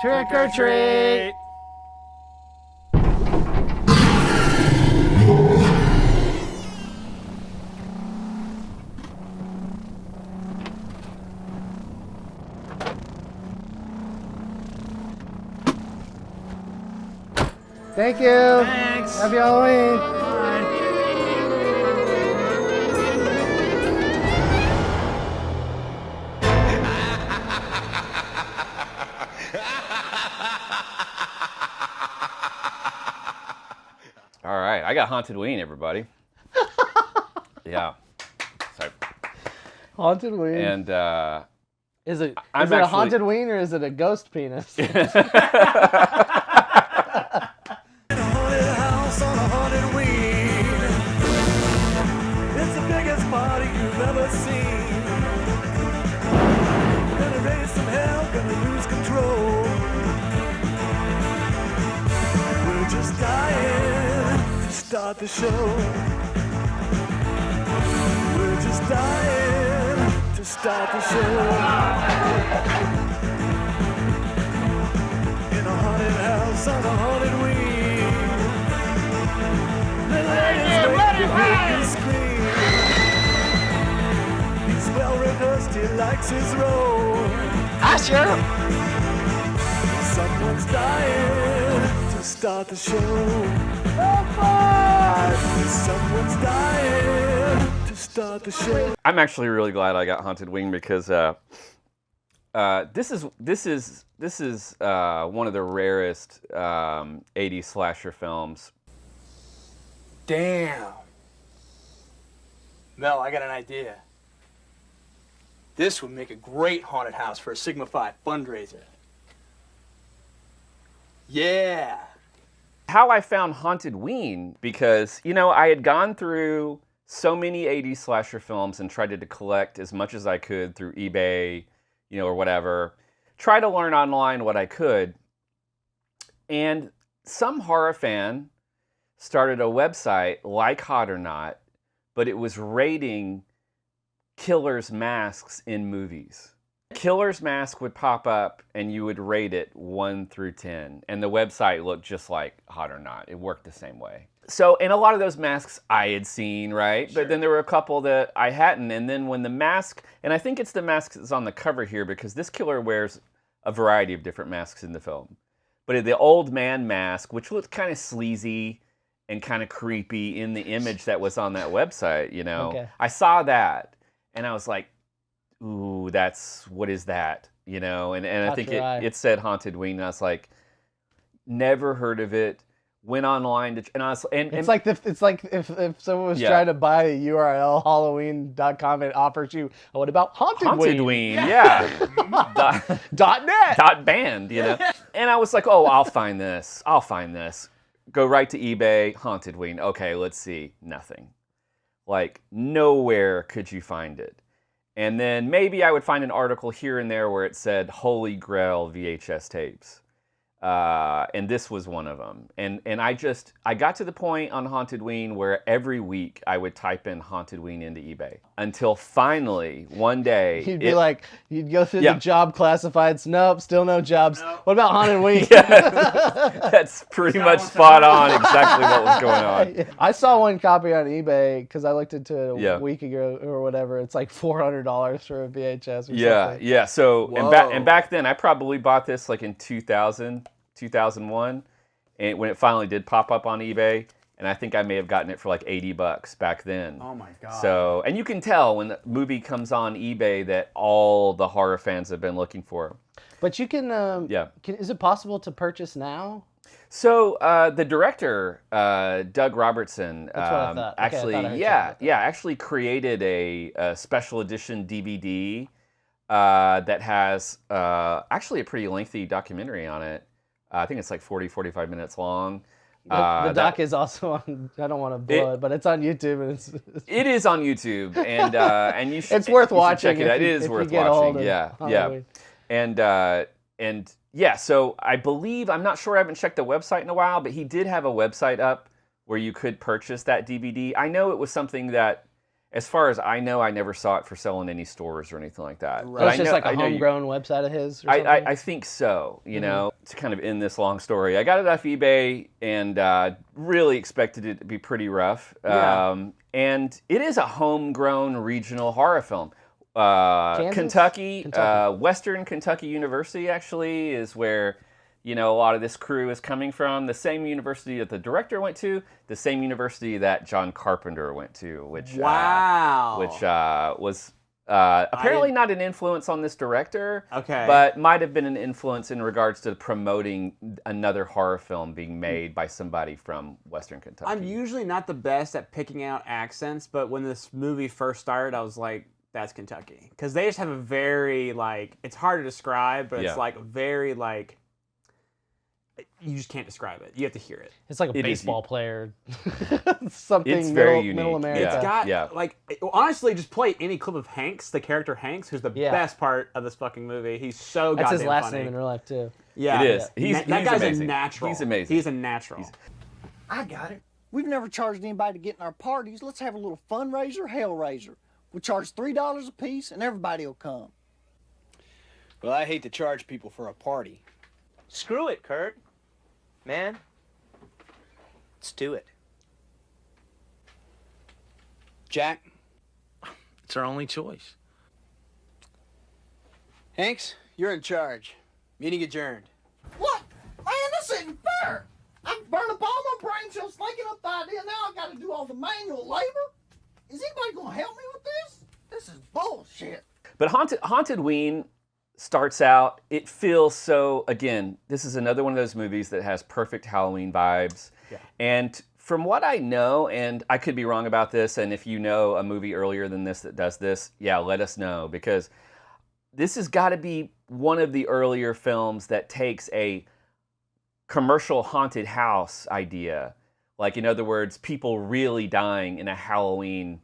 Trick or treat! Thank you. Thanks. Happy Halloween. Bye. All right, I got Hauntedween, everybody. Yeah. Sorry. Hauntedween. And Is it I'm a haunted ween or is it a ghost penis? Start the show. We're just dying to start the show. In a haunted house on a haunted wing. The ladies make the baby scream. He's well rehearsed, he likes his role. Someone's dying to start the show. Someone's dying to start the show. I'm actually really glad I got Hauntedween because this is one of the rarest 80s slasher films. Damn. Mel, I got an idea. This would make a great haunted house for a Sigma Phi fundraiser. Yeah. How I found Hauntedween, because, you know, I had gone through so many 80s slasher films and tried to collect as much as I could through eBay, you know, or whatever. Try to learn online what I could. And some horror fan started a website like Hot or Not, but it was rating killers' masks in movies. Killer's mask would pop up and you would rate it 1 through 10. And the website looked just like Hot or Not. It worked the same way. So, and a lot of those masks I had seen, right? Sure. But then there were a couple that I hadn't. And then when the mask, and I think it's the mask that's on the cover here because this killer wears a variety of different masks in the film. But the old man mask, which looked kind of sleazy and kind of creepy in the image that was on that website, you know? Okay. I saw that and I was like, ooh, what is that? You know, and I think it said Hauntedween, and I was like, never heard of it. Went online and I was it's like if someone was trying to buy a URL Halloween.com and offers you, oh, what about Hauntedween? Yeah. .net. .band, you know. And I was like, oh, I'll find this. Go right to eBay, Hauntedween. Okay, let's see. Nothing. Like nowhere could you find it. And then maybe I would find an article here and there where it said Holy Grail VHS tapes. And this was one of them. And I got to the point on Hauntedween where every week I would type in Hauntedween into eBay. Until finally, one day... You'd go through the job classifieds. Nope, still no jobs. Nope. What about Hauntedween? Yeah, that's pretty much spot on exactly what was going on. I saw one copy on eBay because I looked into it a week ago or whatever. It's like $400 for a VHS or something. Yeah. So, and back then, I probably bought this like in 2000, 2001, and when it finally did pop up on eBay, and I think I may have gotten it for like $80 back then. Oh my God. So, and you can tell when the movie comes on eBay that all the horror fans have been looking for. But you can, is it possible to purchase now? So the director, Doug Robertson, That's what I thought. actually created a special edition DVD that has actually a pretty lengthy documentary on it. I think it's like 45 minutes long. The doc is also on, I don't want to blow it, but it's on YouTube. And it is on YouTube, and you should, it's worth watching. Check it out. It is worth watching. Yeah. So I believe, I'm not sure, I haven't checked the website in a while, but he did have a website up where you could purchase that DVD. I know it was something that as far as I know, I never saw it for sale in any stores or anything like that. So it's just like a homegrown website of his or something? I think so, you know, to kind of end this long story. I got it off eBay and really expected it to be pretty rough. Yeah. And it is a homegrown regional horror film. Kentucky? Western Kentucky University actually is where, you know, a lot of this crew is coming from. The same university that the director went to, the same university that John Carpenter went to, which was apparently not an influence on this director, but might have been an influence in regards to promoting another horror film being made by somebody from Western Kentucky. I'm usually not the best at picking out accents, but when this movie first started, I was like, that's Kentucky. Because they just have a very, like, it's hard to describe, but it's like very, like, you just can't describe it. You have to hear it. It's like a baseball player. Something it's very unique. Middle America. It's got, like, honestly, just play any clip of Hanks, the character Hanks, who's the best part of this fucking movie. He's so That's goddamn his last funny. name in real life, too. Yeah. It is. That guy's amazing. a natural. He's amazing. He's a natural. I got it. We've never charged anybody to get in our parties. Let's have a little fundraiser, hellraiser. We'll charge $3 a piece, and everybody will come. Well, I hate to charge people for a party. Screw it, Kurt. Man, let's do it. Jack? It's our only choice. Hanks, you're in charge. Meeting adjourned. What? Man, this isn't fair. I've burned up all my brain cells thinking up the idea. Now I got to do all the manual labor. Is anybody going to help me with this? This is bullshit. But Hauntedween starts out, it feels so, again, this is another one of those movies that has perfect Halloween vibes. Yeah. And from what I know, and I could be wrong about this, and if you know a movie earlier than this that does this, yeah, let us know, because this has got to be one of the earlier films that takes a commercial haunted house idea. Like, in other words, people really dying in a Halloween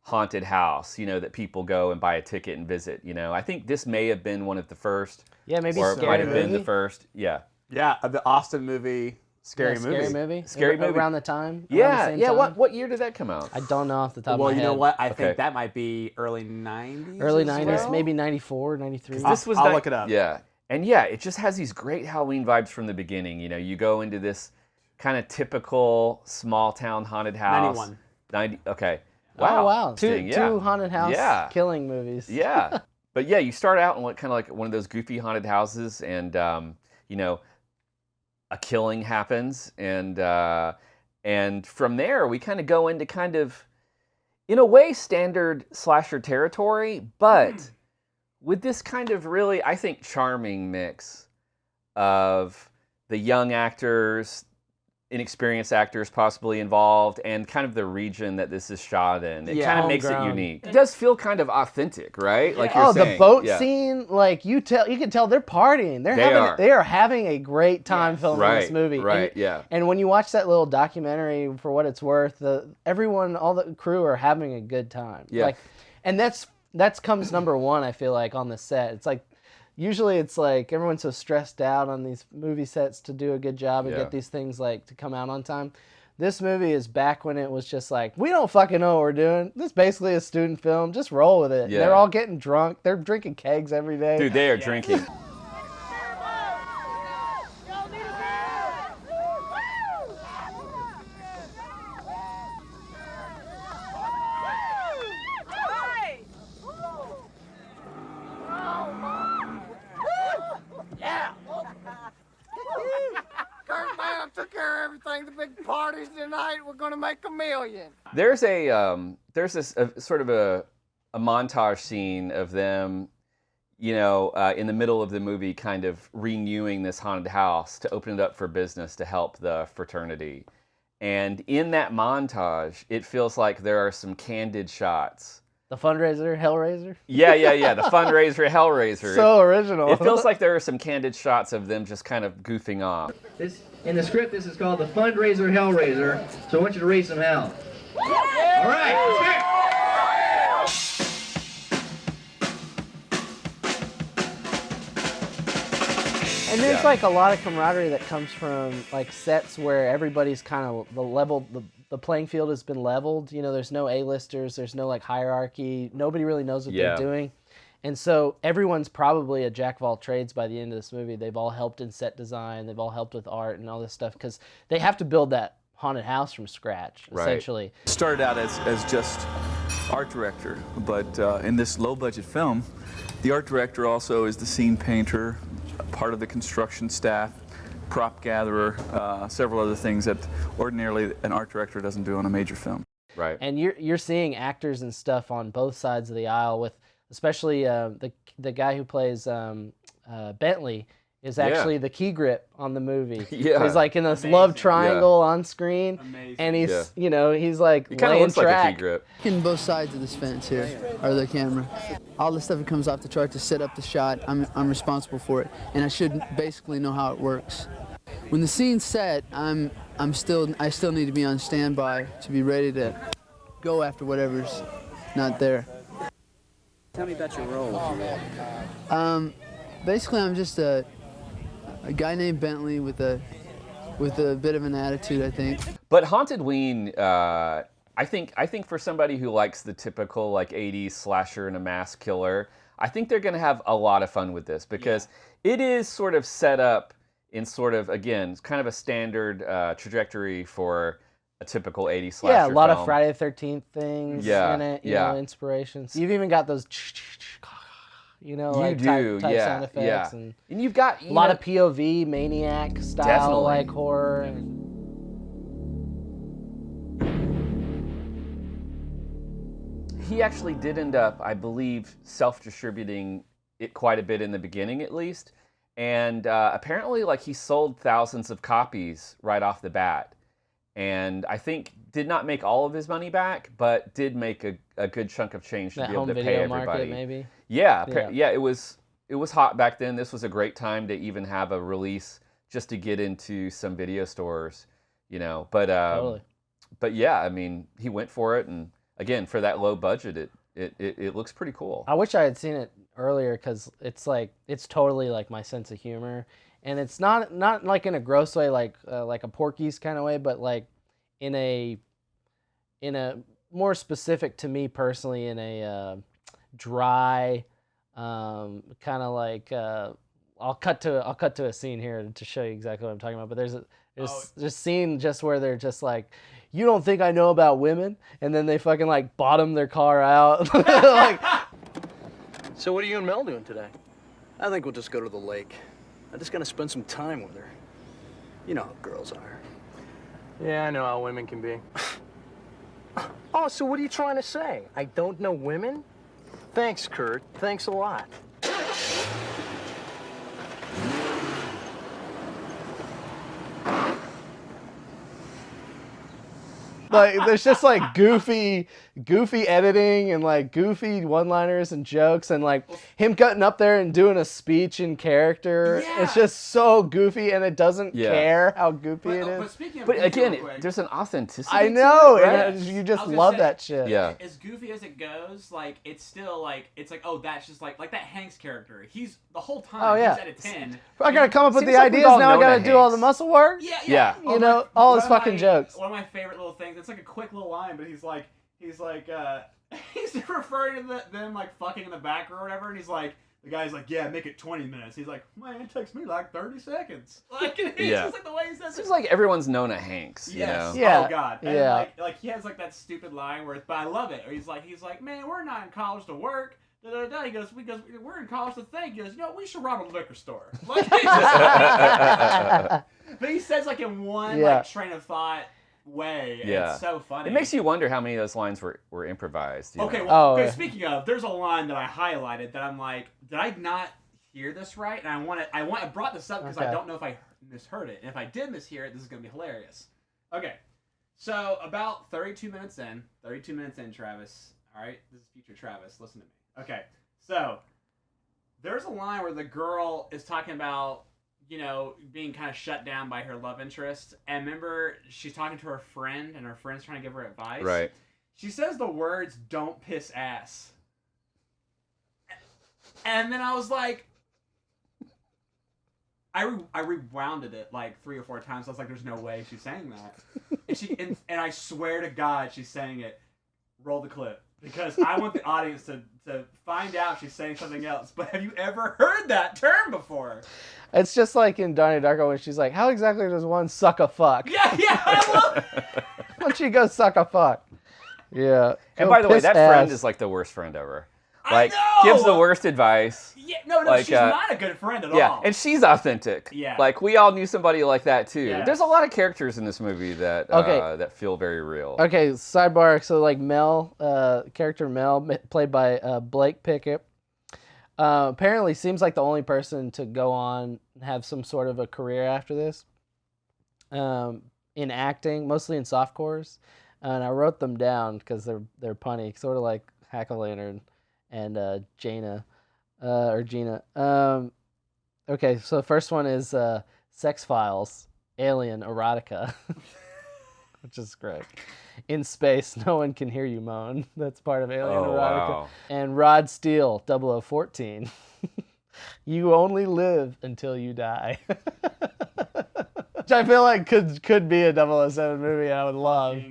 haunted house, you know, that people go and buy a ticket and visit, you know. I think this may have been one of the first. Yeah, maybe or Scary it might have Movie. been the first. Yeah. Yeah, the Austin movie, Scary Movie. Scary Movie. Scary Movie. Around the time. Yeah, around the same yeah. time? What year did that come out? I don't know off the top of my Well, head. you know what? I Okay. think that might be early 90s. Early as 90s, well. maybe 94, 93. This was I'll look it up. Yeah. And yeah, it just has these great Halloween vibes from the beginning. You know, you go into this kind of typical small town haunted house. 91. 90. Okay. Wow. Oh, wow. Interesting, Two haunted house Yeah. killing movies. Yeah. But yeah, you start out in kind of like one of those goofy haunted houses, and you know, a killing happens, and from there we kind of go into kind of, in a way, standard slasher territory, but with this kind of really, I think, charming mix of the young actors, inexperienced actors possibly involved, and kind of the region that this is shot in. It kind of makes it homegrown. unique. It does feel kind of authentic, right? Like you're Oh, saying. the boat Yeah. scene, like you can tell they're partying. They are having a great time filming this movie. Right, And, yeah. And when you watch that little documentary, for what it's worth, everyone, all the crew are having a good time. Yeah. Like, and that's comes number one, I feel like, on the set. It's like, usually it's like everyone's so stressed out on these movie sets to do a good job and Yeah. get these things like to come out on time. This movie is back when it was just like, we don't fucking know what we're doing. This is basically a student film. Just roll with it. Yeah. They're all getting drunk. They're drinking kegs every day. Dude, they are drinking. Kurt, man, I took care of everything. The big parties tonight. We're going to make $1 million. There's this sort of a montage scene of them, you know, in the middle of the movie, kind of renewing this haunted house to open it up for business to help the fraternity. And in that montage, it feels like there are some candid shots. The fundraiser, Hellraiser. Yeah. The fundraiser, Hellraiser. So original. It feels like there are some candid shots of them just kind of goofing off. In the script, this is called the fundraiser Hellraiser, so I want you to raise some hell. All right, let's hear it. And there's like a lot of camaraderie that comes from like sets where everybody's kind of the the playing field has been leveled. You know, there's no A-listers, there's no like hierarchy. Nobody really knows what they're doing. And so everyone's probably a jack of all trades by the end of this movie. They've all helped in set design, they've all helped with art and all this stuff because they have to build that haunted house from scratch, essentially. Started out as just art director, but in this low-budget film, the art director also is the scene painter, part of the construction staff, prop gatherer, several other things that ordinarily an art director doesn't do on a major film. Right. And you're seeing actors and stuff on both sides of the aisle, with especially the guy who plays Bentley is actually the key grip on the movie. Yeah. He's like in this love triangle on screen. Amazing. And he's you know, he's like He kind of laying looks like a key track. grip. In both sides of this fence here, or the camera. All the stuff that comes off the truck to set up the shot, I'm responsible for it, and I should basically know how it works. When the scene's set, I still need to be on standby to be ready to go after whatever's not there. Tell me about your role. Basically, I'm just a guy named Bentley with a bit of an attitude, I think. But Hauntedween, I think for somebody who likes the typical like 80s slasher and a mass killer, I think they're going to have a lot of fun with this because it is sort of set up in sort of, again, kind of a standard trajectory for a typical 80s slasher Yeah, a lot film. of Friday the 13th things in it, you know, inspirations. You've even got those, you know, like type sound effects. And you've got a lot of POV, Maniac style, like horror. He actually did end up, I believe, self-distributing it quite a bit in the beginning, at least. And apparently, like, he sold thousands of copies right off the bat. And I think did not make all of his money back, but did make a good chunk of change to be able to pay everybody. Market, maybe. Yeah, it was hot back then. This was a great time to even have a release just to get into some video stores, you know. But Totally. But yeah, I mean, he went for it, and again, for that low budget, it looks pretty cool. I wish I had seen it earlier because it's totally like my sense of humor, and it's not like in a gross way, like a Porky's kind of way, but like in a more specific to me personally, in a dry kind of like I'll cut to a scene here to show you exactly what I'm talking about. But there's this scene just where they're just like, you don't think I know about women, and then they fucking like bottom their car out. Like, So what are you and Mel doing today? I think we'll just go to the lake. I'm just gonna spend some time with her. You know how girls are. Yeah, I know how women can be. Oh, so what are you trying to say? I don't know women? Thanks, Kurt. Thanks a lot. like there's just like goofy editing and like goofy one-liners and jokes and like him cutting up there and doing a speech in character. Yeah. It's just so goofy and it doesn't care how goofy it is. But speaking of But goofy, again, real quick, there's an authenticity. I to know, it, right? and you just I was gonna love say, that shit. Yeah. As goofy as it goes, like it's still like it's like, oh, that's just like that Hanks character. He's the whole time. Oh, yeah. He's at a 10. I gotta come up with Seems the like we've ideas all now. I known gotta a do all the Hanks. muscle work. Yeah. You know, all his one of fucking my- jokes. One of my favorite little things. It's like a quick little line, but he's like he's referring to them like fucking in the back or whatever, and he's like. The guy's like, yeah, make it 20 minutes. He's like, man, it takes me like 30 seconds. Like, it's just like the way he says it. Seems like everyone's known a Hanks, you know? Yeah. Oh God. And Yeah. like he has like that stupid line where, but I love it. Or he's like, man, we're not in college to work. Da, da, da. He goes, we're in college to think. He goes, no, we should rob a liquor store. Like, he's just- but he says like in one like train of thought way. And Yeah. it's so funny. It makes you wonder how many of those lines were improvised. You Okay, know? well, Oh, okay, yeah. speaking of, there's a line that I highlighted that I'm like, did I not hear this right? And I brought this up because I Okay. don't know if I misheard it. And if I did mishear it, this is going to be hilarious. Okay, so about 32 minutes in, Travis. All right, this is future Travis. Listen to me. Okay, so there's a line where the girl is talking about, you know, being kind of shut down by her love interest. And remember, she's talking to her friend, and her friend's trying to give her advice. Right. She says the words, don't piss ass. And then I was like, I rewounded it like 3 or 4 times. I was like, "There's no way she's saying that," and I swear to God, she's saying it. Roll the clip because I want the audience to find out she's saying something else. But have you ever heard that term before? It's just like in Donnie Darko when she's like, "How exactly does one suck a fuck?" Yeah, I love it. Why don't you go suck a fuck? Yeah. And Go by the way, piss that ass. friend is like the worst friend ever. Like, I know! gives the worst advice. Yeah, no, like, she's not a good friend at Yeah, all. and she's authentic. Yeah. Like, we all knew somebody like that, too. Yes. There's a lot of characters in this movie that that feel very real. Okay, sidebar. So, like, Mel, character Mel, played by Blake Pickett, apparently seems like the only person to go on and have some sort of a career after this in acting, mostly in softcores. And I wrote them down because they're punny, sort of like Hack-A-Lantern and Jaina, or Gina. Okay, so the first one is Sex Files, Alien, Erotica, which is great. In Space, No One Can Hear You Moan. That's part of Alien Erotica. Wow. And Rod Steel, 0014. You only live until you die. Which I feel like could be a 007 movie I would love.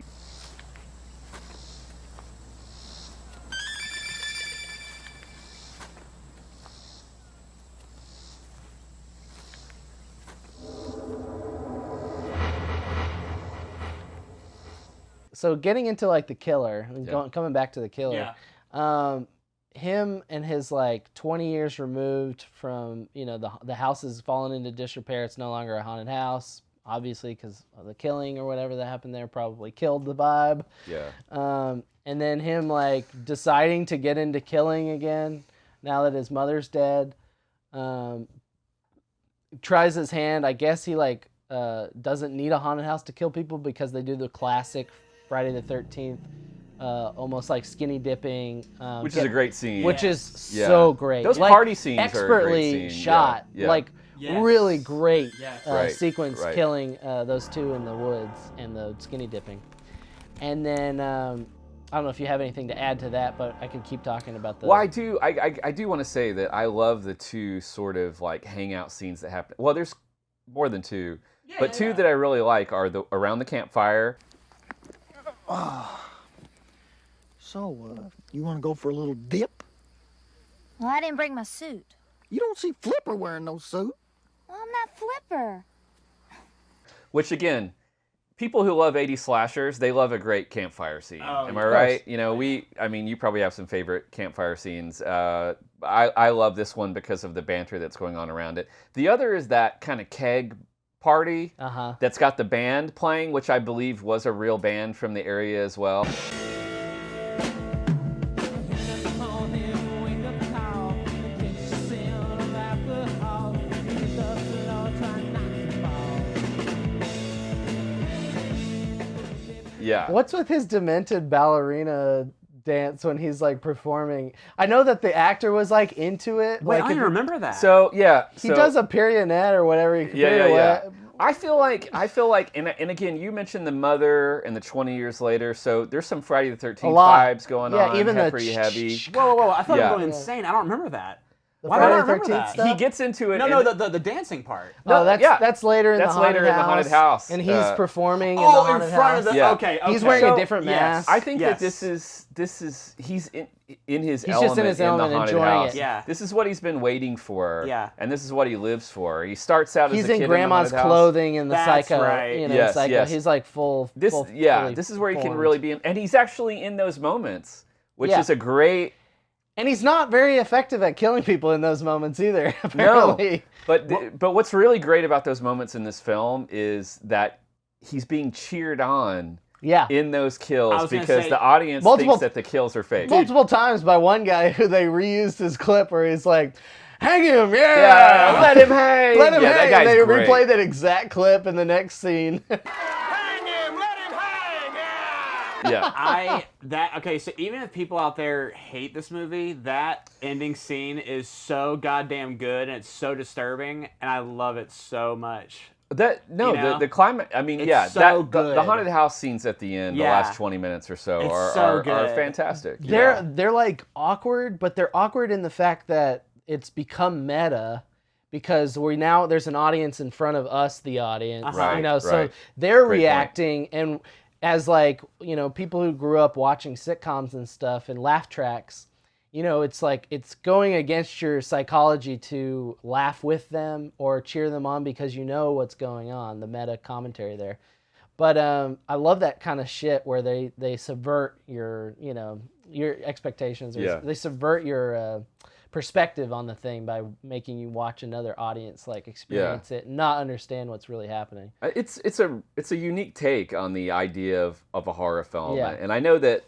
So getting into like the killer, and coming back to the killer, him and his like 20 years removed from, you know, the house has fallen into disrepair. It's no longer a haunted house, obviously, because of the killing or whatever that happened there probably killed the vibe. Yeah. And then him like deciding to get into killing again now that his mother's dead. Tries his hand. I guess he like doesn't need a haunted house to kill people because they do the classic Friday the 13th, almost like skinny dipping, which is a great scene. Which is so great. Those like, party scenes expertly are a great scene. shot, like really great sequence right. killing those two in the woods and the skinny dipping. And then I don't know if you have anything to add to that, but I could keep talking about the. Well, I do. I do want to say that I love the two sort of like hangout scenes that happen. Well, there's more than two, but two that I really like are the around the campfire. So, you want to go for a little dip? Well, I didn't bring my suit. You don't see Flipper wearing no suit. Well, I'm not Flipper. Which again, people who love 80s slashers, they love a great campfire scene. Oh, Am I right? You know, I mean, you probably have some favorite campfire scenes. I love this one because of the banter that's going on around it. The other is that kind of keg party that's got the band playing, which I believe was a real band from the area as well. Yeah. What's with his demented ballerina dance when he's like performing? I know that the actor was like into it. Wait, like, I don't even remember that. So yeah, he does a marionette or whatever. Yeah. I feel like, and again, you mentioned the mother and the 20 years later, so there's some Friday the 13th vibes going on. Yeah, even the pretty heavy. Whoa! I thought you were going insane. I don't remember that. Why don't I remember that? He gets into it. No, the dancing part. No, that's later in the haunted house. And he's performing in the haunted in front house. of the. Okay. He's wearing a different mask. I think that this is he's in his element. Just in his element, the haunted enjoying house. it. Yeah. This is what he's been waiting for. Yeah. And this is what he lives for. He starts out he's as a kid in grandma's in the clothing in the That's Psycho. right. You know, Yes, Psycho. yes. He's like full. This is where he can really be in, and he's actually in those moments, which is a great. And he's not very effective at killing people in those moments either, apparently. No, but what's really great about those moments in this film is that he's being cheered on in those kills because the audience thinks that the kills are fake. Multiple times by one guy who they reused his clip where he's like, hang him, let him hang. Let him hang. That guy's they great. replay that exact clip in the next scene. Yeah. Okay, so even if people out there hate this movie, that ending scene is so goddamn good and it's so disturbing and I love it so much. The climate. I mean, it's so good. The haunted house scenes at the end, the last 20 minutes or so, are fantastic. They're like awkward, but they're awkward in the fact that it's become meta because there's an audience in front of us, the audience, Right, so right. they're Great reacting, and as like, people who grew up watching sitcoms and stuff and laugh tracks, it's like it's going against your psychology to laugh with them or cheer them on because you know what's going on, the meta commentary there. But I love that kind of shit where they subvert your your expectations, or they subvert your perspective on the thing by making you watch another audience like experience it and not understand what's really happening. It's a unique take on the idea of a horror film, Yeah. and I know that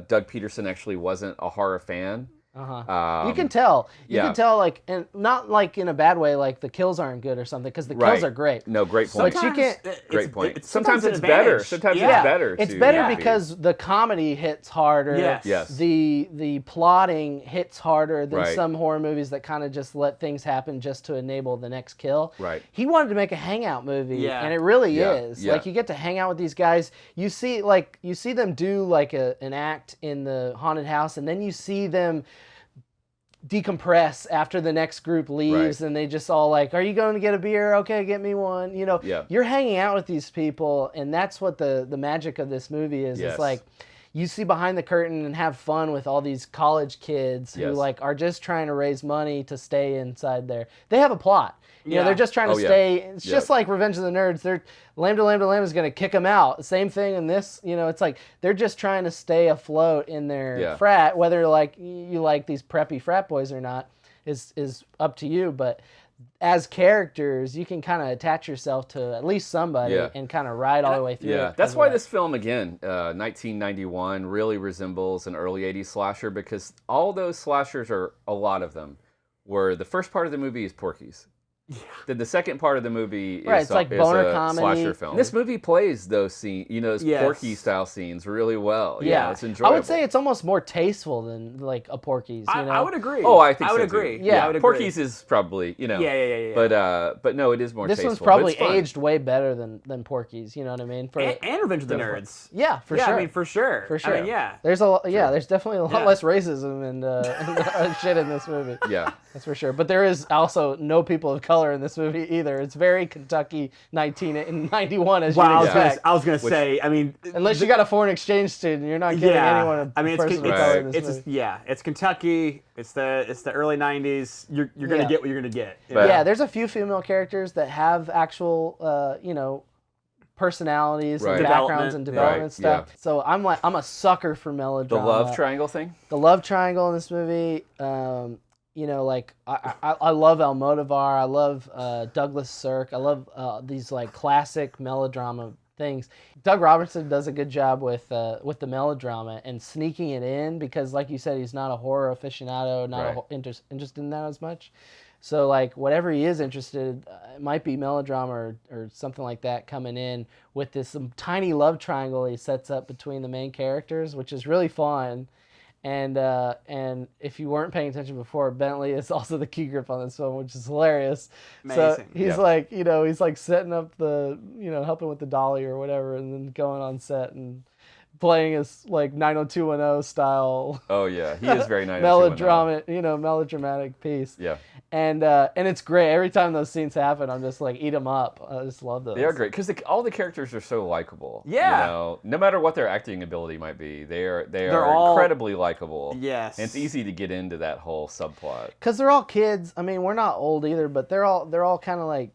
Doug Peterson actually wasn't a horror fan. You can tell. You can tell, like, and not like in a bad way, like the kills aren't good or something, because the kills are great. No, great point. But you can't. Great point. Sometimes it's an better. advantage. Sometimes Yeah. it's better. It's to better be. because the comedy hits harder. Yes. The plotting hits harder than Right. some horror movies that kind of just let things happen just to enable the next kill. Right. He wanted to make a hangout movie, Yeah. and it really Yeah. is. Yeah. Like, you get to hang out with these guys. You see them do like an act in the haunted house, and then you see them decompress after the next group leaves, Right. and they just all like, are you going to get a beer? Okay, get me one. Yeah. You're hanging out with these people, and that's what the magic of this movie is. Yes. It's like you see behind the curtain and have fun with all these college kids who Yes. like are just trying to raise money to stay inside there. They have a plot. Yeah. They're just trying to Oh, yeah. stay. It's Yeah. just like Revenge of the Nerds. They're Lambda is going to kick them out. Same thing in this. It's like they're just trying to stay afloat in their Yeah. frat. Whether like you like these preppy frat boys or not is up to you. But as characters, you can kind of attach yourself to at least somebody Yeah. and kind of ride all the way through. Yeah, it that's because why of that. this film, again, 1991, really resembles an early 80s slasher, because all those slashers, are a lot of them, were the first part of the movie is Porky's. Then the second part of the movie is, Right, it's like is boner a comedy. slasher film. This movie plays those scenes, those Yes. Porky-style scenes really well. Yeah, it's enjoyable. I would say it's almost more tasteful than like a Porky's. I would agree. Oh, I think I would so, agree. too. Yeah, I would agree. Porky's is probably, Yeah. But no, it is more This tasteful. one's but probably it's fun. aged way better than Porky's. You know what I mean? And Revenge of the Nerds. Yeah, for yeah, sure. I mean, for sure. For sure. I mean, yeah. There's there's definitely a lot Yeah. less racism and shit in this movie. Yeah. That's for sure. But there is also no people of color in this movie either. It's very Kentucky 1991, as Wow, you'd expect. I was gonna say. I mean, Unless you got a foreign exchange student, you're not giving anyone a person of color in this movie. It's Kentucky. It's the early '90s. You're gonna Yeah. get what you're gonna get. But- Yeah, there's a few female characters that have actual, personalities and Right. backgrounds and development Right, stuff. So I'm a sucker for The melodrama. love triangle thing? The love triangle in this movie. Like I love Almodovar. I love Douglas Sirk. I love these like classic melodrama things. Doug Robertson does a good job with the melodrama and sneaking it in, because, like you said, he's not a horror aficionado, not Right. interested in that as much. So like whatever he is interested, it might be melodrama or something like that coming in with this tiny love triangle he sets up between the main characters, which is really fun. And if you weren't paying attention before, Bentley is also the key grip on this film, which is hilarious. So Amazing. he's like, he's like setting up the, helping with the dolly or whatever, and then going on set and playing his like 90210 style. Oh yeah, he is very 90210. melodramatic piece. Yeah. And it's great. Every time those scenes happen, I'm just like, eat them up. I just love those. They are great because all the characters are so likable. Yeah. No matter what their acting ability might be, they are all incredibly likable. Yes. And it's easy to get into that whole subplot. Because they're all kids. I mean, we're not old either, but they're all kind of like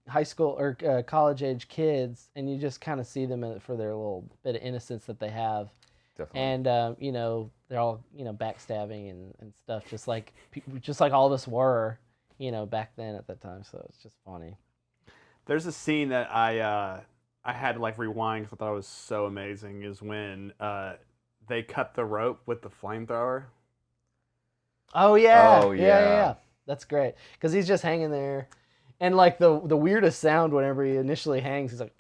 high school or college age kids, and you just kind of see them for their little bit of innocence that they have. Definitely. And they're all backstabbing and stuff, just like all of us were, back then at that time. So it's just funny. There's a scene that I had to like rewind because I thought it was so amazing. Is when they cut the rope with the flamethrower. Oh yeah. Oh, Yeah. yeah. That's great because he's just hanging there, and like the weirdest sound whenever he initially hangs, he's like,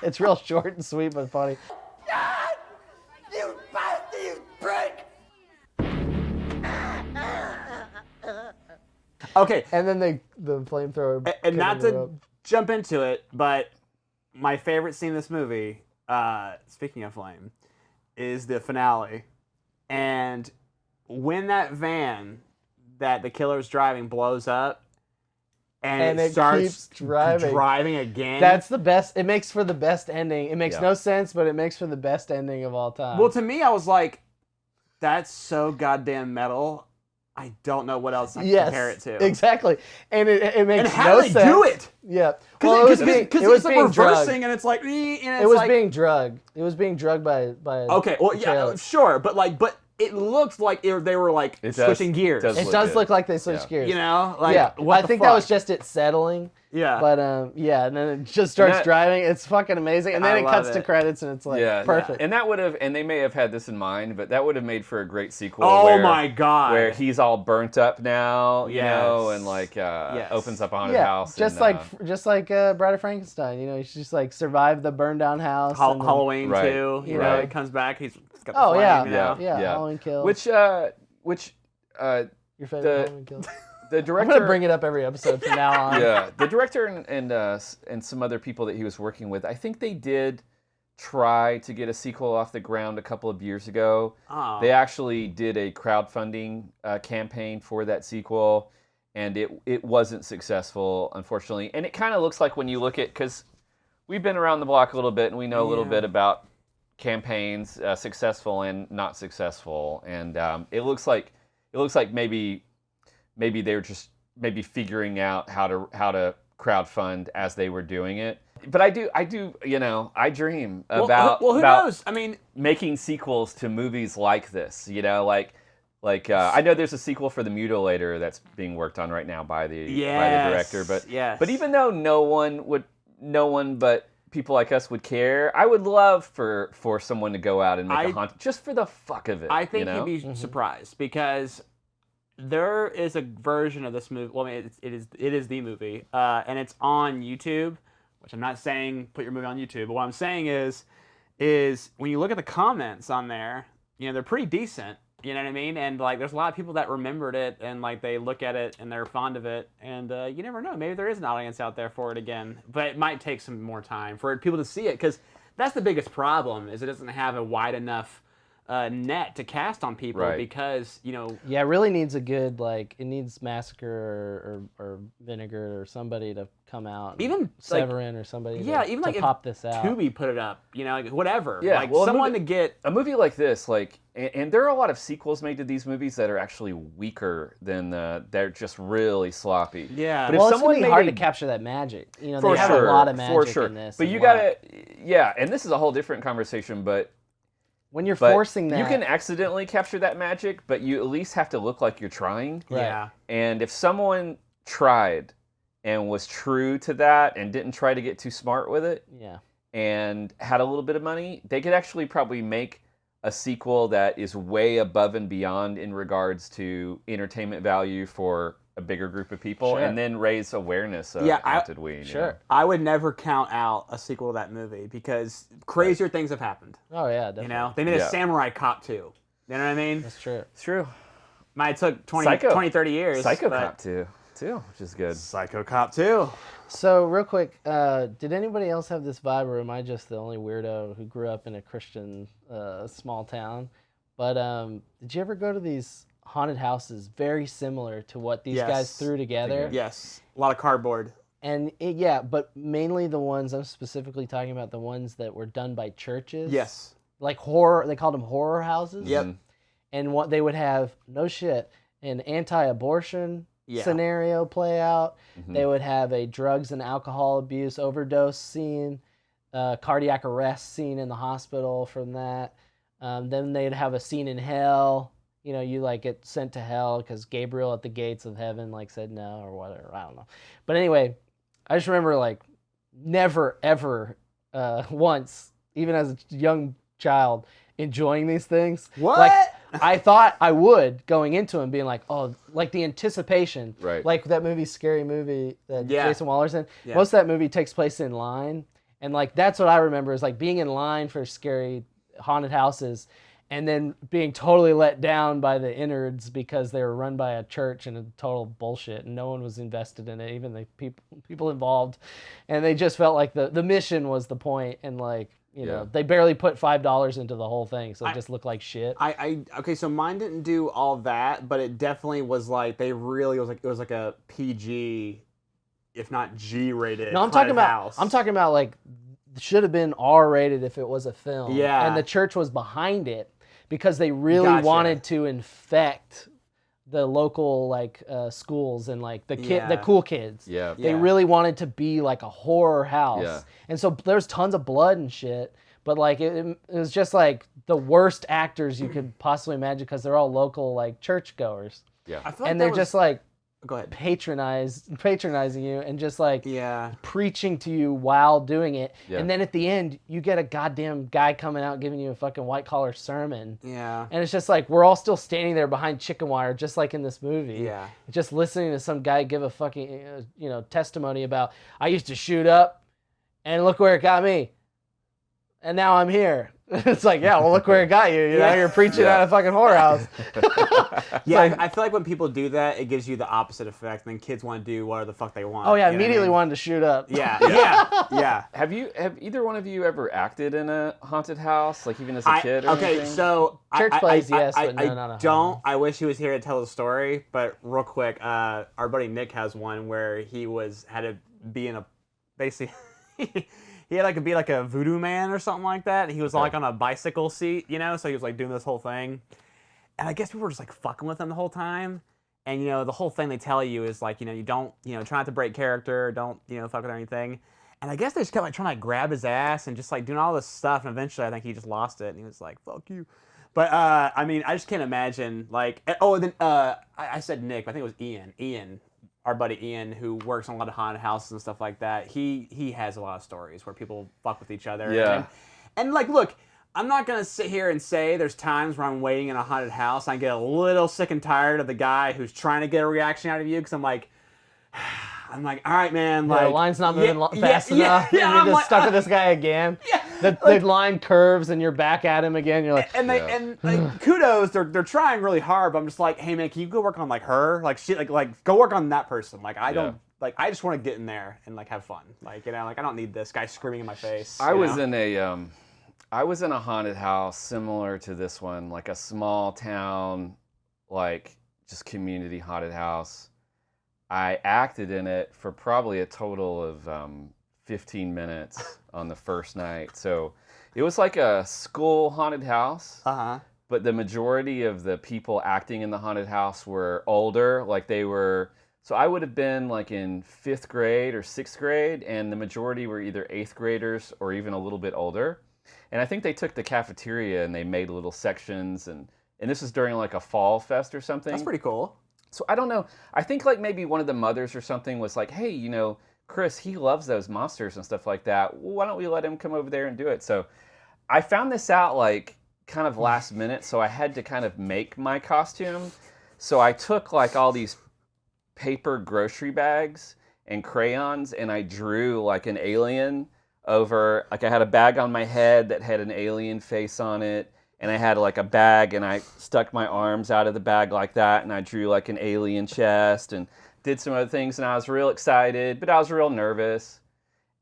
it's real short and sweet but funny. You bastard, you prick! Okay, And then the flamethrower. and not cutting the to rope. jump into it, but my favorite scene in this movie, speaking of flame, is the finale. And when that van that the killer's driving blows up, and it starts keeps driving again. That's the best. It makes for the best ending. It makes Yeah. no sense, but it makes for the best ending of all time. Well, to me, I was like, that's so goddamn metal. I don't know what else I can compare it to. Exactly. And it makes And how no do they sense. do it? Yeah. Because it's like being reversing drugged. and it's like, and it's It was like, being drugged. It was being drugged by okay, well, yeah, trailer. sure, but it looked like they were like switching gears. It does look like they switched gears. You know, like yeah. what I the think fuck? that was just it settling. Yeah. But yeah, and then it just starts driving. It's fucking amazing, and then it love cuts to it. credits, and it's like perfect. And that would have, and they may have had this in mind, but that would have made for a great sequel. Oh where, my God. Where he's all burnt up now, you know, Yes. and like Yes. opens up a haunted house. Just like Bride of Frankenstein. You know, he's just like survived the burned down house. and then- Halloween Right. too. You Right. know, he comes back. He's got the Oh flame, yeah, you know? yeah. Halloween Kills. Which your favorite Halloween Kills. the I'm director gonna bring it up every episode from now on. Yeah, the director and some other people that he was working with, I think they did try to get a sequel off the ground a couple of years ago. Oh. They actually did a crowdfunding campaign for that sequel, and it wasn't successful, unfortunately. And it kind of looks like when you look at, because we've been around the block a little bit, and we know a little bit about campaigns, successful and not successful, and it looks like maybe they were just maybe figuring out how to crowdfund as they were doing it. But I do, you know, I dream about who about knows? I mean, making sequels to movies like this. You know, like I know there's a sequel for The Mutilator that's being worked on right now by the director. But even though no one but people like us would care, I would love for someone to go out and make a haunted just for the fuck of it. I think you know? you'd be surprised because there is a version of this movie. Well, I mean, it is the movie, and it's on YouTube. Which I'm not saying put your movie on YouTube, but what I'm saying is when you look at the comments on there, you know, they're pretty decent. You know what I mean? And like, there's a lot of people that remembered it, and like they look at it and they're fond of it. And you never know, maybe there is an audience out there for it again. But it might take some more time for people to see it, because that's the biggest problem is it doesn't have a wide enough net to cast on people, Right. because you know. Yeah, it really needs a good, like, it needs Massacre or Vinegar or somebody to come out. Even Severin or somebody. Yeah, to, even to like pop if this out. Tubi put it up, you know, like whatever. Yeah, like well, someone to get a movie like this, like, and there are a lot of sequels made to these movies that are actually weaker than they're just really sloppy. Yeah, but well, if it's someone gonna be made hard a- to capture that magic. You know, for they have sure, a lot of magic for sure. in this. But and you whatnot. gotta, yeah, and this is a whole different conversation. But when you're but forcing that, you can accidentally capture that magic, but you at least have to look like you're trying. Right. Yeah. And if someone tried and was true to that and didn't try to get too smart with it, yeah, and had a little bit of money, they could actually probably make a sequel that is way above and beyond in regards to entertainment value for a bigger group of people, Sure. and then raise awareness of Hauntedween. Sure. I would never count out a sequel to that movie because crazier things have happened. Oh yeah, definitely. You know, they made a Samurai Cop 2. You know what I mean? That's true. It's true. Might have took 20, 30 years. Psycho but- Cop too, which is good. Psycho Cop 2. So real quick, did anybody else have this vibe, or am I just the only weirdo who grew up in a Christian small town? But did you ever go to these haunted houses very similar to what these guys threw together? Yes, a lot of cardboard. And but mainly the ones, I'm specifically talking about the ones that were done by churches. Yes. Like horror, they called them horror houses. Yep. And what they would have, no shit, an anti-abortion Yeah. scenario play out. Mm-hmm. They would have a drugs and alcohol abuse overdose scene, cardiac arrest scene in the hospital from that. Then they'd have a scene in hell. You know, you like get sent to hell because Gabriel at the gates of heaven like said no or whatever. I don't know. But anyway, I just remember like never ever once, even as a young child, enjoying these things. What? Like, I thought I would going into them, being like, oh, like the anticipation. Right. Like that movie, Scary Movie, that Jason Waller's in. Yeah. Most of that movie takes place in line. And like that's what I remember is like being in line for scary haunted houses and then being totally let down by the innards because they were run by a church and a total bullshit and no one was invested in it, even the people involved. And they just felt like the mission was the point, and like, You know, they barely put $5 into the whole thing, so it just looked like shit. Okay, so mine didn't do all that, but it definitely was like it was like a PG, if not G-rated. No, I'm talking about like should have been R-rated if it was a film. Yeah. And the church was behind it because they really wanted to infect the local like schools and like the cool kids. Yeah. They really wanted to be like a horror house. Yeah. And so there's tons of blood and shit, but like it was just like the worst actors you could possibly imagine because they're all local like churchgoers. Yeah. I feel like and they're just like go ahead. patronizing you and just like Yeah. preaching to you while doing it. Yeah. And then at the end, you get a goddamn guy coming out giving you a fucking white collar sermon. Yeah. And it's just like, we're all still standing there behind chicken wire, just like in this movie. Yeah. Just listening to some guy give a fucking, testimony about, I used to shoot up and look where it got me. And now I'm here. It's like, yeah, well, look where it got you. You know, you're preaching at a fucking whorehouse. I feel like when people do that, it gives you the opposite effect. And then kids want to do whatever the fuck they want. Oh yeah, immediately wanted to shoot up. Yeah. Have either one of you ever acted in a haunted house, like even as a kid? Or anything? So church plays, yes, I but no, not a don't. home. I wish he was here to tell the story. But real quick, our buddy Nick has one where he had to be in a basically. He had to be like a voodoo man or something like that. He was like on a bicycle seat, so he was like doing this whole thing. And I guess people were just like fucking with him the whole time. And the whole thing they tell you is like, you don't, try not to break character, don't, fuck with anything. And I guess they just kept like trying to grab his ass and just like doing all this stuff. And eventually I think he just lost it and he was like, fuck you. But I mean, I just can't imagine like, and then I said Nick, but I think it was Ian. Our buddy Ian, who works on a lot of haunted houses and stuff like that, he has a lot of stories where people fuck with each other. Yeah. And like, look, I'm not gonna sit here and say there's times where I'm waiting in a haunted house and I get a little sick and tired of the guy who's trying to get a reaction out of you because I'm like, all right, man. Like, the line's not moving fast enough. Yeah, you're I'm just like, stuck with this guy again. Yeah. The line curves and you're back at him again. You're like, and like kudos, they're trying really hard, but I'm just like, hey man, can you go work on like her, like shit, like go work on that person. Like I don't like I just want to get in there and like have fun. Like like I don't need this guy screaming in my face. I was in a haunted house similar to this one, like a small town, like just community haunted house. I acted in it for probably a total of 15 minutes on the first night. So it was like a school haunted house. But the majority of the people acting in the haunted house were older. Like they were, so I would have been like in 5th grade or 6th grade, and the majority were either 8th graders or even a little bit older. And I think they took the cafeteria and they made little sections, and this was during like a fall fest or something. That's pretty cool. So I don't know. I think like maybe one of the mothers or something was like, hey, Chris, he loves those monsters and stuff like that. Why don't we let him come over there and do it? So I found this out like kind of last minute, so I had to kind of make my costume. So I took like all these paper grocery bags and crayons and I drew like an alien over, like I had a bag on my head that had an alien face on it. And I had like a bag and I stuck my arms out of the bag like that and I drew like an alien chest and did some other things and I was real excited, but I was real nervous.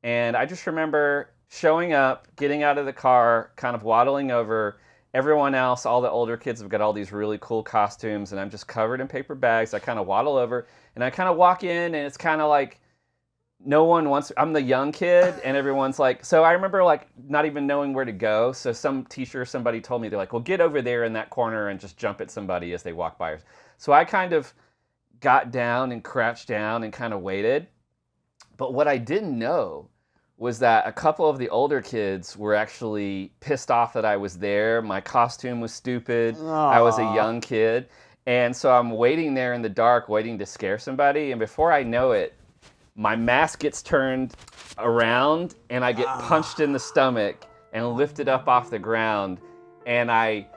And I just remember showing up, getting out of the car, kind of waddling over. Everyone else, all the older kids have got all these really cool costumes and I'm just covered in paper bags. I kind of waddle over and I kind of walk in and it's kind of like, no one wants, I'm the young kid and everyone's like, so I remember like not even knowing where to go. So some teacher or somebody told me, they're like, well, get over there in that corner and just jump at somebody as they walk by. So I kind of got down and crouched down and kind of waited. But what I didn't know was that a couple of the older kids were actually pissed off that I was there. My costume was stupid. Aww. I was a young kid. And so I'm waiting there in the dark, waiting to scare somebody. And before I know it, my mask gets turned around and I get punched in the stomach and lifted up off the ground. And I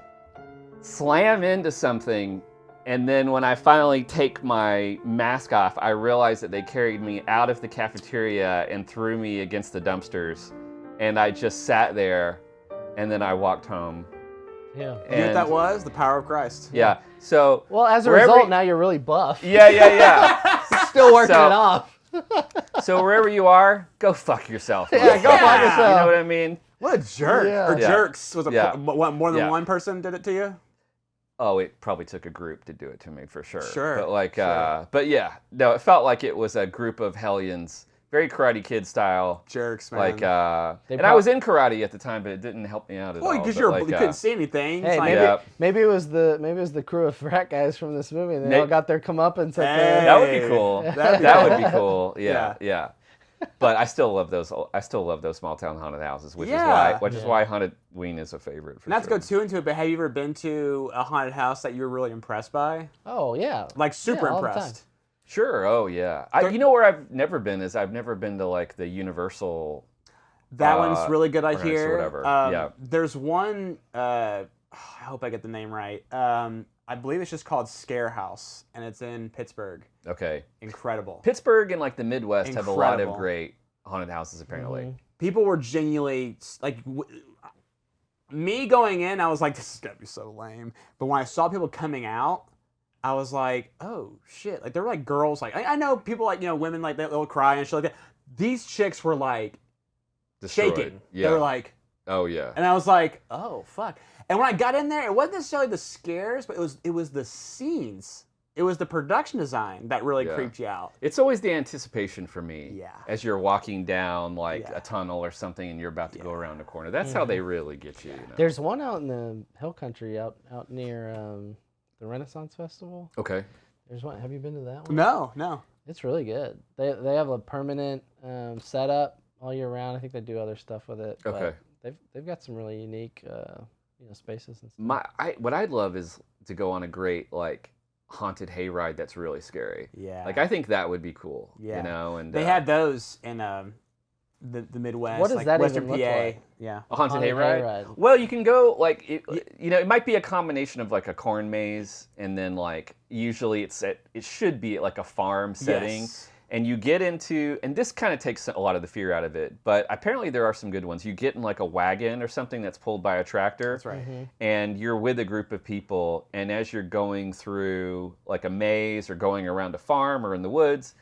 slam into something. And then when I finally take my mask off, I realize that they carried me out of the cafeteria and threw me against the dumpsters. And I just sat there and then I walked home. Yeah. You know what that was? The power of Christ. Yeah. So well, as a result, now you're really buff. Yeah. Still working it off. So wherever you are, go fuck yourself. Yeah, go fuck You yourself. know what I mean? What a jerk. Yeah. Or Yeah. jerks. Was it Yeah. more than Yeah. one person did it to you? Oh, it probably took a group to do it to me for sure. Sure, But like, sure. but yeah, no, it felt like it was a group of hellions, very Karate Kid style. Jerks, man. Like, They and I was in karate at the time, but it didn't help me out at Well, all. because But you couldn't see anything. Hey, It's like, maybe Yeah. maybe it was the crew of frat guys from this movie. And they May- all got their comeuppance at Hey. that would be cool. That'd be That cool. would be cool. Yeah. Yeah. But I still love those. I still love those small town haunted houses, which Yeah. is why Hauntedween is a favorite. For Not to sure. go too into it, but have you ever been to a haunted house that you were really impressed by? Oh yeah. Like super Yeah, all the impressed. Sure. Oh yeah. You know where I've never been is I've never been to like the Universal. That one's really good, I or hear. whatever. Yeah. There's one. I hope I get the name right. I believe it's just called Scare House, and it's in Pittsburgh. Okay. Incredible. Pittsburgh and like the Midwest have a lot of Incredible. great haunted houses apparently. People were genuinely like. Me going in, I was like, this is gonna be so lame. But when I saw people coming out, I was like, oh shit! Like there were like girls, like I know people like women like that, they'll cry and shit like that. These chicks were like Destroyed. shaking. Yeah. They were like, Oh yeah. and I was like, oh fuck. And when I got in there, it wasn't necessarily the scares, but it was the scenes. It was the production design that really Yeah. creeped you out. It's always the anticipation for me. Yeah. As you're walking down like Yeah. a tunnel or something and you're about to go around a corner. That's how they really get you. You know? There's one out in the hill country out near the Renaissance Festival. Okay. There's one. Have you been to that one? No. It's really good. They have a permanent setup all year round. I think they do other stuff with it. but Okay. They've got some really unique spaces and stuff. What I'd love is to go on a great like haunted hayride that's really scary. Yeah. Like I think that would be cool. Yeah. You know, and They had those in the Midwest. What does like that Western even look PA. like? Yeah. a haunted Haunted hayride. hayride. Well, you can go like it might be a combination of like a corn maze and then like usually it should be like a farm setting. Yes. And you get into, and this kind of takes a lot of the fear out of it, but apparently there are some good ones. You get in like a wagon or something that's pulled by a tractor. That's right. And you're with a group of people, and as you're going through like a maze or going around a farm or in the woods,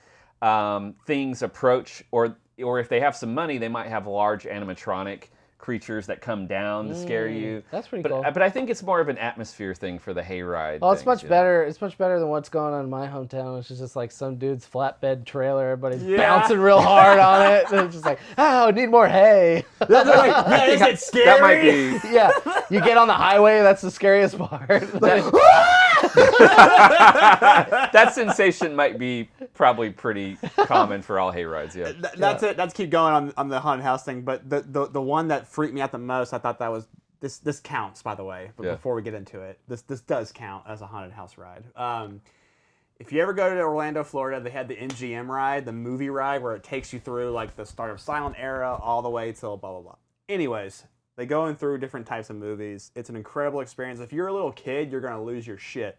things approach, or if they have some money, they might have large animatronic creatures that come down to scare you. That's pretty but, cool. But I think it's more of an atmosphere thing for the hayride. Well, it's things, much you know? better. It's much better than what's going on in my hometown, which is just like some dude's flatbed trailer. Everybody's Yeah. bouncing real hard on it. And it's just like, oh, need more hay. Is it scary? That might be. Yeah, you get on the highway. That's the scariest part. That sensation might be probably pretty common for all hayrides. Yeah. That's it. Let's keep going on the haunted house thing. But the one that freaked me out the most, I thought that was this counts, by the way. But Yeah. before we get into it, this does count as a haunted house ride. If you ever go to Orlando, Florida, they had the MGM ride, the movie ride, where it takes you through like the start of silent era all the way till blah blah blah. Anyways, they go in through different types of movies. It's an incredible experience. If you're a little kid, you're gonna lose your shit,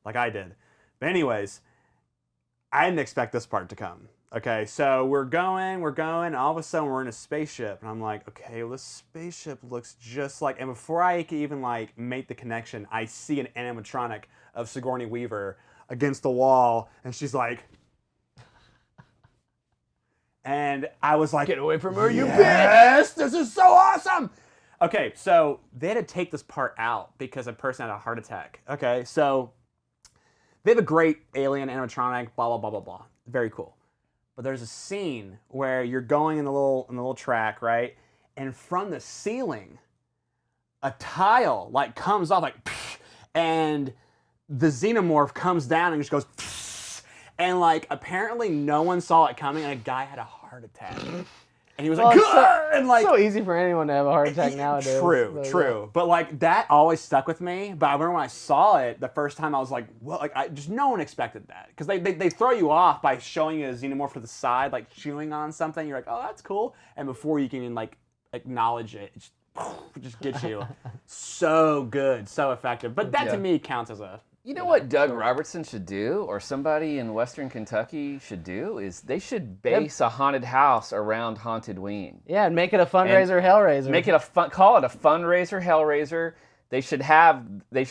like I did. But anyways, I didn't expect this part to come. Okay, so we're going, and all of a sudden we're in a spaceship, and I'm like, okay, well, this spaceship looks just like, and before I can even like make the connection, I see an animatronic of Sigourney Weaver against the wall, and she's like, and I was like, Get away from her, you bitch! yes, this is so awesome! Okay, so they had to take this part out because a person had a heart attack. Okay, so they have a great alien animatronic, blah, blah, blah, blah, blah. Very cool. But there's a scene where you're going in the little track, right? And from the ceiling, a tile like comes off like, and the xenomorph comes down and just goes, and like apparently no one saw it coming, and a guy had a heart attack, and he was like, Well, it's "Grr!" and like so easy for anyone to have a heart attack nowadays. True, but, true. But like that always stuck with me. But I remember when I saw it the first time, I was like, "What?" Like, just no one expected that because they throw you off by showing you a xenomorph to the side, like chewing on something. You're like, "Oh, that's cool," and before you can even like acknowledge it, it just gets you. So good, so effective. But that to me counts as a. You know what Doug Robertson should do, or somebody in Western Kentucky should do, is they should base a haunted house around Hauntedween. Yeah, and make it a fundraiser Hellraiser. Make it call it a fundraiser Hellraiser. They should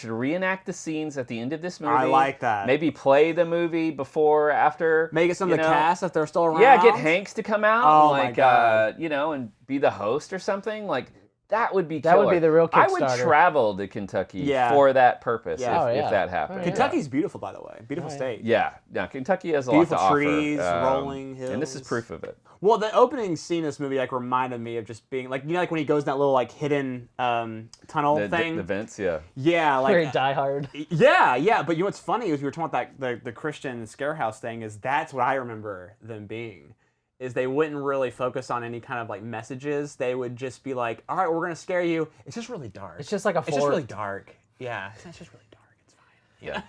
reenact the scenes at the end of this movie. I like that. Maybe play the movie before, after. Make it some of the cast if they're still around. Yeah, get Hanks to come out. Oh, and my God. and be the host or something. Like, that would be That killer. would be the real I would Kickstarter. travel to Kentucky for that purpose if that happened. Kentucky's beautiful, by the way. Beautiful state. Yeah, Kentucky has a Beautiful lot to trees, offer. rolling hills. And this is proof of it. Well, the opening scene of this movie like reminded me of just being like, like when he goes in that little like hidden tunnel thing. The vents, yeah. Yeah, like Very Die Hard. Yeah. But you know what's funny is we were talking about the Christian scare house thing. Is that's what I remember them being. Is they wouldn't really focus on any kind of like messages. They would just be like, all right, we're gonna scare you. It's just really dark. It's just like a It's just really dark. Yeah, it's just really dark. It's fine. Yeah.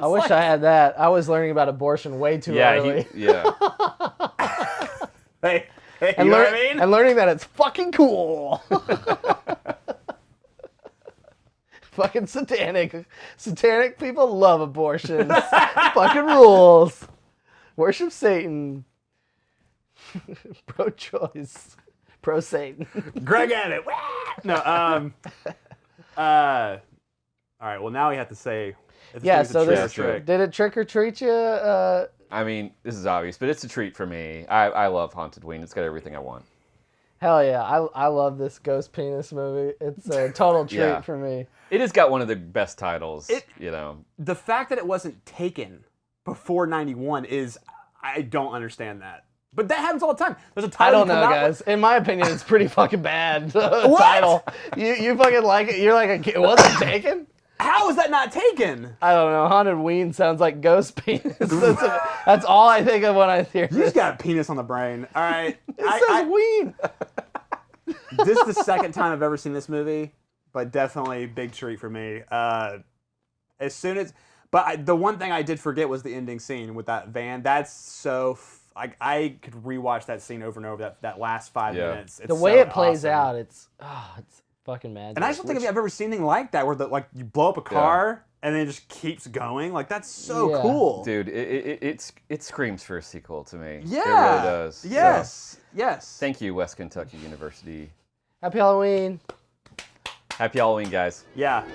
I wish I had that. I was learning about abortion way too early. Hey, and you know what I mean? And learning that it's fucking cool. Fucking satanic. Satanic people love abortions. Fucking rules. Worship Satan. Pro-choice. Pro-Satan. Greg Abbott. No, all right, well, now we have to say if this movie's a trick or treat. Did it trick or treat you? I mean, this is obvious, but it's a treat for me. I love Hauntedween. It's got everything I want. Hell yeah. I love this ghost penis movie. It's a total treat for me. It has got one of the best titles, The fact that it wasn't taken before 91 is, I don't understand that. But that happens all the time. There's a title. I don't know, guys. In my opinion, it's pretty fucking bad. Title. You fucking like it. You're like a kid. Was it taken? How is that not taken? I don't know. Hauntedween sounds like ghost penis. That's all I think of when I hear You just got penis on the brain. All right. It says ween. This is the second time I've ever seen this movie, but definitely big treat for me. The one thing I did forget was the ending scene with that van. That's so... I could rewatch that scene over and over. That last 5 minutes. It's the way so it plays awesome. out, it's fucking magic. And I just don't think I've ever seen anything like that, where you blow up a car and then it just keeps going. Like that's so cool, dude. It screams for a sequel to me. Yeah, it really does. Yes, yes. Thank you, West Kentucky University. Happy Halloween. Happy Halloween, guys. Yeah.